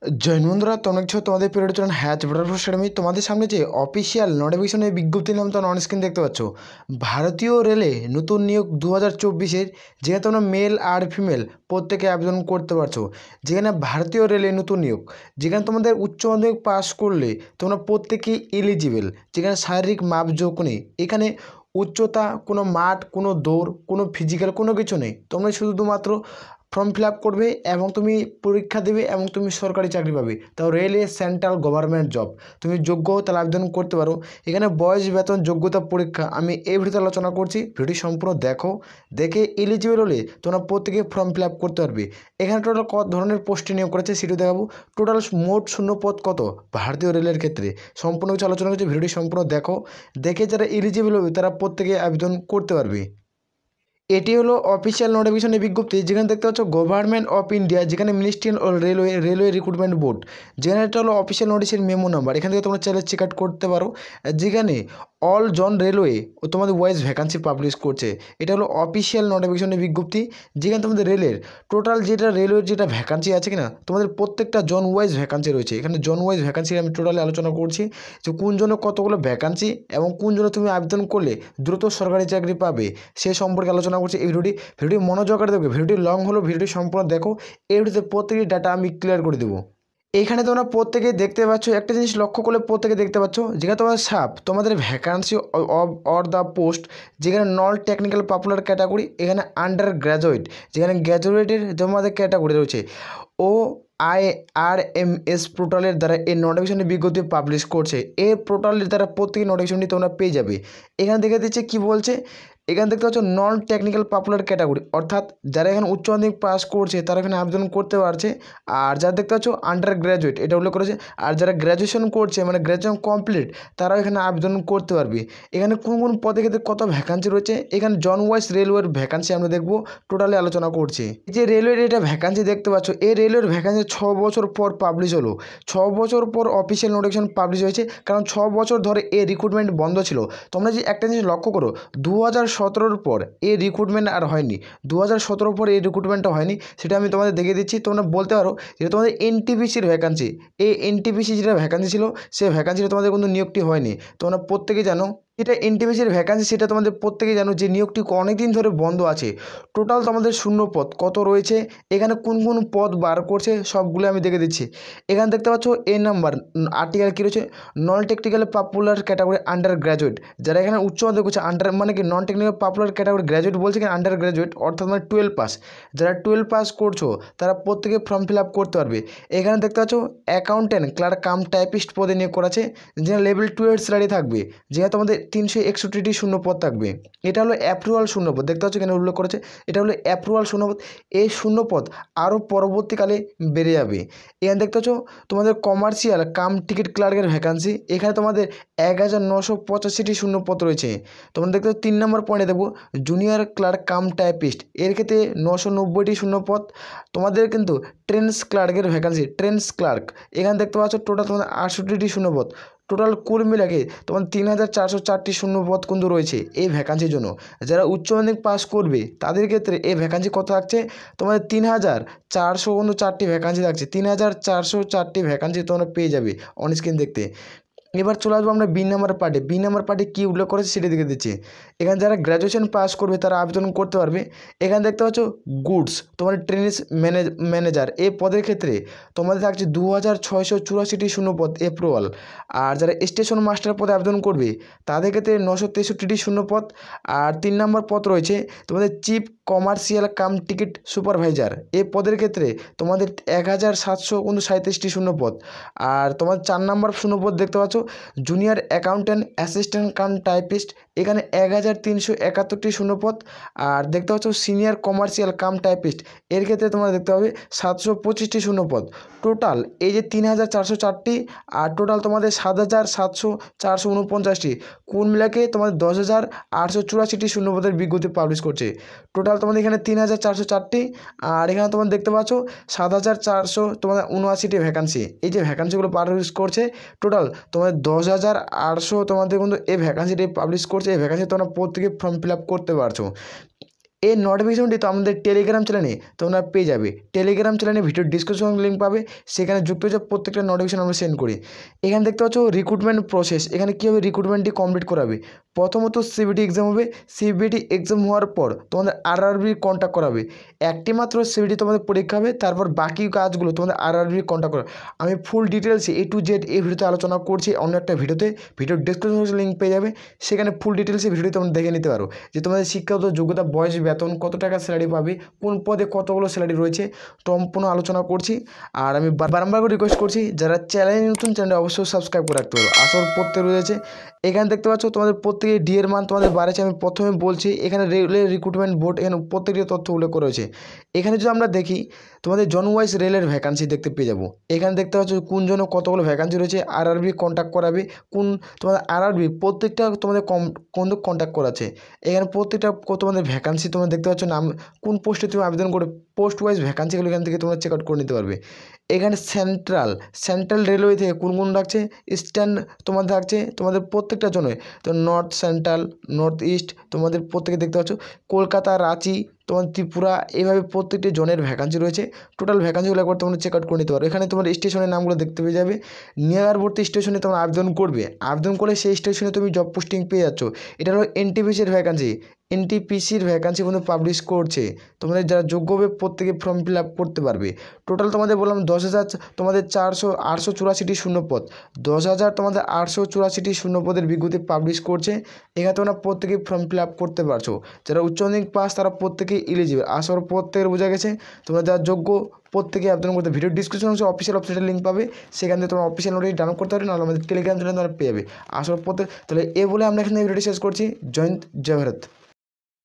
জৈন বন্ধুরা, তোমরা দেখছো তোমাদের পিরিয়ড চলুন হ্যাচ বেটার একাডেমি। তোমাদের সামনে যে অফিসিয়াল নোটিফিকেশনের বিজ্ঞপ্তি নাম তোমরা অন স্ক্রিন দেখতে পাচ্ছ। ভারতীয় রেলে নতুন নিয়োগ 2024-এর, যেখানে তোমরা মেল আর ফিমেল প্রত্যেকে আবেদন করতে পারছো। যেখানে ভারতীয় রেলে নতুন নিয়োগ, যেখানে তোমাদের উচ্চ মাধ্যমিক পাস করলে তোমরা প্রত্যেকেই এলিজিবল। যেখানে শারীরিক মাপজোক নেই, এখানে উচ্চতা, কোনো মাঠ, কোনো দৌড়, কোনো ফিজিক্যাল কোনো কিছু নেই। তোমরা শুধুমাত্র ফর্ম ফিল আপ করবে এবং তুমি পরীক্ষা দেবে এবং তুমি সরকারি চাকরি পাবে, তাও রেলে সেন্ট্রাল গভর্নমেন্ট জব। তুমি যোগ্য হও তাহলে আবেদন করতে পারো। এখানে বয়স, বেতন, যোগ্যতা, পরীক্ষা আমি এই ভিডিওতে আলোচনা করছি। ভিডিওটি সম্পূর্ণ দেখো, দেখে এলিজিবল হলে তোমরা প্রত্যেকে ফর্ম ফিল আপ করতে পারবে। এখানে টোটাল কত ধরনের পোস্টে নিয়োগ করেছে সেটিও দেখাবো। টোটাল মোট শূন্য পদ কত ভারতীয় রেলের ক্ষেত্রে সম্পূর্ণ কিছু আলোচনা করছে। ভিডিওটি সম্পূর্ণ দেখো, দেখে যারা এলিজিবল হবে তারা প্রত্যেকে আবেদন করতে পারবে। এটি হলো অফিসিয়াল নোটিফিকেশনের বিজ্ঞপ্তি, যেখানে দেখতে পাচ্ছ গভর্নমেন্ট অফ ইন্ডিয়া, যেখানে মিনিস্ট্রিয়াল ও রেলওয়ে রিক্রুটমেন্ট বোর্ড, যেখানে এটা হলো অফিসিয়াল নোটিশের মেমো নাম্বার। এখান থেকে তোমরা চাইলে চেক আউট করতে পারো। যেখানে অল জন রেলওয়ে ও তোমাদের ওয়াইজ ভ্যাকান্সি পাবলিশ করছে। এটা হলো অফিসিয়াল নোটিফিকেশনের বিজ্ঞপ্তি, যেখানে তোমাদের রেলের টোটাল যেটা রেলওয়ের যেটা ভ্যাকান্সি আছে কিনা, তোমাদের প্রত্যেকটা জন ওয়াইজ ভ্যাকান্সি রয়েছে। এখানে জন ওয়াইজ ভ্যাকান্সি আমি টোটালি আলোচনা করছি, যে কোন জন্য কতগুলো ভ্যাকান্সি এবং কোন জন্য তুমি আবেদন করলে দ্রুত সরকারি চাকরি পাবে সে সম্পর্কে আলোচনা করছি এই ভিডিওটি মনোযোগ দেখবে। ভিডিওটি লং হলো, ভিডিওটি সম্পূর্ণ দেখো। এই ভিডিওতে প্রত্যেকটি ডাটা আমি ক্লিয়ার করে দেবো। এইখানে তোমরা প্রত্যেকে দেখতে পাচ্ছ, একটা জিনিস লক্ষ্য করলে প্রত্যেকে দেখতে পাচ্ছ, যেখানে তোমাদের সাপ তোমাদের ভ্যাকান্সি অর দ্য পোস্ট, যেখানে নন টেকনিক্যাল পপুলার ক্যাটাগরি, এখানে আন্ডার গ্র্যাজুয়েট, যেখানে গ্র্যাজুয়েটের তোমাদের ক্যাটাগরি রয়েছে। ও IRMS পোর্টালের দ্বারা এই নোটিফিকেশনের বিজ্ঞপ্তি পাবলিশ করছে। এই পোর্টালের দ্বারা প্রত্যেক নোটিফিকেশনটি তোমরা পেয়ে যাবে। এখানে দেখে দিচ্ছে কি বলছে। এখানে দেখতে পাচ্ছ নন টেকনিক্যাল পপুলার ক্যাটাগরি, অর্থাৎ যারা এখানে উচ্চ মাধ্যমিক পাস করছে তারা এখানে আবেদন করতে পারছে। আর যারা দেখতে পাচ্ছ আন্ডার গ্র্যাজুয়েট, এটা উল্লেখ করেছে। আর যারা গ্র্যাজুয়েশন করছে মানে গ্র্যাজুয়েশন কমপ্লিট, তারাও এখানে আবেদন করতে পারবে। এখানে কোন কোন পদে ক্ষেত্রে কত ভ্যাকান্সি রয়েছে, এখানে জন ওয়াইজ রেলওয়ের ভ্যাকান্সি আমরা দেখব, টোটালি আলোচনা করছি। এই যে রেলওয়ের এটা ভ্যাকান্সি দেখতে পাচ্ছ, এই রেলওয়ের ভ্যাকান্সি 6 বছর পর পাবলিশ হলো। 6 বছর পর অফিসিয়াল নোটিফিকেশন পাবলিশ হয়েছে, কারণ 6 বছর ধরে এই রিক্রুটমেন্ট বন্ধ ছিল। তোমরা যে একটা জিনিস লক্ষ্য করো, 2017-র পর এই রিক্রুটমেন্ট আর হয়নি। 2017 পর এই রিক্রুটমেন্টটা হয়নি, সেটা আমি তোমাদের দেখিয়ে দিচ্ছি। তোমরা বলতে পারো যে তোমাদের NTPCর ভ্যাকান্সি, এই NTPC যেটা ভ্যাকান্সি ছিল সেই ভ্যাকান্সিটা তোমাদের কিন্তু নিয়োগটি হয়নি। তোমরা প্রত্যেকেই জানো যেটা NTPCর ভ্যাকান্সি, সেটা তোমাদের প্রত্যেকেই জানো যে নিয়োগটি অনেক দিন ধরে বন্ধ আছে। টোটাল তোমাদের শূন্য পদ কত রয়েছে, এখানে কোন কোন পদ বার করছে সবগুলো আমি দেখে দিচ্ছি। এখানে দেখতে পাচ্ছ এই নাম্বার আর্টিকেল কী রয়েছে, non technical popular category under graduate, যারা এখানে উচ্চ মাধ্যমিক করছে। আন্ডার মানে কি, non technical popular category graduate বলছে কি আন্ডার গ্র্যাজুয়েট, অর্থাৎ মানে 12 পাস। যারা 12 পাস করছো তারা প্রত্যেকে ফর্ম ফিল আপ করতে পারবে। এখানে দেখতে পাচ্ছ অ্যাকাউন্টেন্ট ক্লার্ক কাম টাইপিস্ট পদে নিয়োগ করা আছে, যেখানে লেভেল 2 এর স্যালারি থাকবে, যেখানে তোমাদের 361টি শূন্য পদ থাকবে। এটা হলো অ্যাপ্রুভাল শূন্য পদ, দেখতে পাচ্ছ এখানে উল্লেখ করেছে এটা হলো অ্যাপ্রুভাল শূন্য পদ। এই শূন্য পদ আরও পরবর্তীকালে বেড়ে যাবে। এখানে দেখতে পাচ্ছ তোমাদের কমার্শিয়াল কাম টিকিট ক্লার্কের ভ্যাকান্সি, এখানে তোমাদের 1985টি শূন্য পদ রয়েছে। তোমরা দেখতে পাচ্ছ 3 নম্বর পয়েন্টে দেখবো জুনিয়র ক্লার্ক কাম টাইপিস্ট, এর ক্ষেত্রে 990টি শূন্য পদ। তোমাদের কিন্তু ট্রেন্স ক্লার্কের ভ্যাকান্সি, ট্রেন্স ক্লার্ক, এখানে দেখতে পাচ্ছ টোটাল তোমাদের 68টি শূন্য পদ। টোটাল কুল মিলাকে তোমার 3404টি শূন্য পদ কিন্তু রয়েছে এই ভ্যাকান্সির জন্য। যারা উচ্চ মাধ্যমিক পাস করবে তাদের ক্ষেত্রে এই ভ্যাকান্সি কত থাকছে, তোমাদের 3404টি ভ্যাকান্সি থাকছে। 3404টি ভ্যাকান্সি তোমরা পেয়ে যাবে অন স্ক্রিন দেখতে। এবার চলে আসবো আমরা বি নাম্বার পার্টে কী উল্লেখ করেছে সেটা দেখে দিচ্ছি। এখানে যারা গ্র্যাজুয়েশন পাস করবে তারা আবেদন করতে পারবে। এখানে দেখতে পাচ্ছ গুডস, তোমার ট্রেনিস ম্যানেজার এই পদের ক্ষেত্রে তোমাদের থাকছে 2684টি শূন্য পদ অ্যাপ্রুভাল। আর যারা স্টেশন মাস্টার পদে আবেদন করবে তাদের ক্ষেত্রে 963টি শূন্য পদ। আর 3 নম্বর পদ রয়েছে তোমাদের chief commercial cum ticket supervisor, এই পদের ক্ষেত্রে তোমাদের 1737টি শূন্য পদ। আর তোমার 4 নম্বর শূন্য পদ দেখতে পাচ্ছ junior accountant assistant cum typist, এখানে 1371টি শূন্য পদ। আর দেখতে পাচ্ছ সিনিয়র কমার্শিয়াল কাম টাইপিস্ট, এর ক্ষেত্রে তোমরা দেখতে পাবে 725টি শূন্য পদ। টোটাল এই যে 3404টি আর টোটাল তোমাদের 7449টি, কোন মিলাকে তোমাদের 10,884টি শূন্য পদের বিজ্ঞপ্তি পাবলিশ করছে। টোটাল তোমাদের এখানে 3404টি আর এখানে তোমরা দেখতে পাচ্ছ 7479টি ভ্যাকান্সি। এই যে ভ্যাকান্সিগুলো পাবলিশ করছে টোটাল তোমাদের 10,800 তোমাদের কিন্তু এই ভ্যাকান্সিটি পাবলিশ করছে। এই ভ্যাকান্সি তোমরা প্রত্যেকে ফর্ম ফিল আপ করতে পারছো। এই নোটিফিকেশনটি তো আমাদের টেলিগ্রাম চ্যানেলে তোমরা পেয়ে যাবে। টেলিগ্রাম চ্যানেলে ভিডিও ডিসক্রিপশন লিঙ্ক পাবে, সেখানে যুক্ত হয়ে প্রত্যেকটা নোটিফিকেশন আমরা সেন্ড করি। এখানে দেখতে পাচ্ছ রিক্রুটমেন্ট প্রসেস, এখানে কীভাবে রিক্রুটমেন্টটি কমপ্লিট করাবে। প্রথমত সিবিটি এক্সাম হবে, সিবিটি এক্সাম হওয়ার পর তোমাদের আরআরবি কন্ট্যাক্ট করাবে। একটি মাত্র সিবিটি তোমাদের পরীক্ষা হবে, তারপর বাকি কাজগুলো তোমাদের আরআরবি কন্ট্যাক্ট করা। আমি ফুল ডিটেলসে A to Z এই ভিডিওতে আলোচনা করছি অন্য একটা ভিডিওতে, ভিডিওর ডিসক্রিপশন লিঙ্ক পেয়ে যাবে, সেখানে ফুল ডিটেলসে ভিডিওটি তোমরা দেখে নিতে পারো যে তোমাদের শিক্ষাগত যোগ্যতা, বয়স, বেতন, কত টাকা স্যালারি পাবে, কোন পদে কতগুলো স্যালারি রয়েছে, সম্পূর্ণ আলোচনা করছি। আর আমি বারবার করে রিকোয়েস্ট করছি যারা চ্যানেলে নতুন, চ্যানেলটা অবশ্যই সাবস্ক্রাইব করে রাখতে পারো। আসল প্রত্যেক রয়েছে এখানে দেখতে পাচ্ছ তোমাদের প্রত্যেকের ডিএর মান তোমাদের বাড়েছে। আমি প্রথমে বলছি এখানে রেলের রিক্রুটমেন্ট বোর্ড এখানে প্রত্যেকটি তথ্য উল্লেখ করা হয়েছে। এখানে যদি আমরা দেখি তোমাদের জন ওয়াইজ রেলের ভ্যাকান্সি দেখতে পেয়ে যাবো। এখানে দেখতে পাচ্ছ কোন জন্য কতগুলো ভ্যাকান্সি রয়েছে, আরআরবি কন্ট্যাক্ট করাবে, কোন তোমাদের আরআরবি প্রত্যেকটা তোমাদের কোন কন্ট্যাক্ট করাচ্ছে। এখানে প্রত্যেকটা তোমাদের ভ্যাকান্সি তোমরা দেখতে পাচ্ছ, নাম কোন পোস্টে তুমি আবেদন করে পোস্ট ওয়াইজ ভ্যাকান্সিগুলো এখান থেকে তোমরা চেক আউট করে নিতে পারবে। এখানে সেন্ট্রাল রেলওয়ে থেকে কোন কোন রাখছে, ইস্টার্ন তোমাদের থাকছে তোমাদের প্রত্যেকটা জন্য, তো নর্থ সেন্ট্রাল, নর্থ ইস্ট তোমাদের প্রত্যেকে দেখতে পাচ্ছ, কলকাতা, রাঁচি, তোমার ত্রিপুরা, এইভাবে প্রত্যেকটি জনের ভ্যাকান্সি রয়েছে। টোটাল ভ্যাকান্সিগুলো একবার তোমরা চেক আউট করে নিতে পারো। এখানে তোমার স্টেশনের নামগুলো দেখতে পেয়ে যাবে, নিয়ারবর্তী স্টেশনে তোমরা আবেদন করবে, আবেদন করে সেই স্টেশনে তুমি জব পোস্টিং পেয়ে যাচ্ছ। এটা হলো এনটিপিসির ভ্যাকান্সি, এনটিপিসির ভ্যাকান্সি কিন্তু পাবলিশ করছে। তোমাদের যারা যোগ্য হবে প্রত্যেকে ফর্ম ফিল আপ করতে পারবে। টোটাল তোমাদের বললাম 10,000 তোমাদের 884টি শূন্যপদ, 10,000 তোমাদের 884টি শূন্যপদের বিজ্ঞপ্তি পাবলিশ করছে। এখানে তোমরা প্রত্যেকেই ফর্ম ফিল আপ করতে পারছো। যারা উচ্চ মাধ্যমিক পাস তারা প্রত্যেকেই এলিজিবল। আসল প্রত্যেকের বোঝা গেছে, তোমরা যারা যোগ্য প্রত্যেকে আবেদন করতে। ভিডিও ডিসক্রিপশন হচ্ছে অফিসিয়াল ওয়েবসাইটের লিঙ্ক পাবে, সেখান থেকে তোমরা অফিসিয়াল নোটিশ ডাউনলোড করতে পারবে, নাহলে আমাদের টেলিগ্রাম চ্যানেলে তোমরা পেয়ে যাবে। আসল প্রত্যেক তাহলে বলে আমরা এখানে ভিডিওটি শেষ করছি। জয় হিন্দ, জয় ভারত।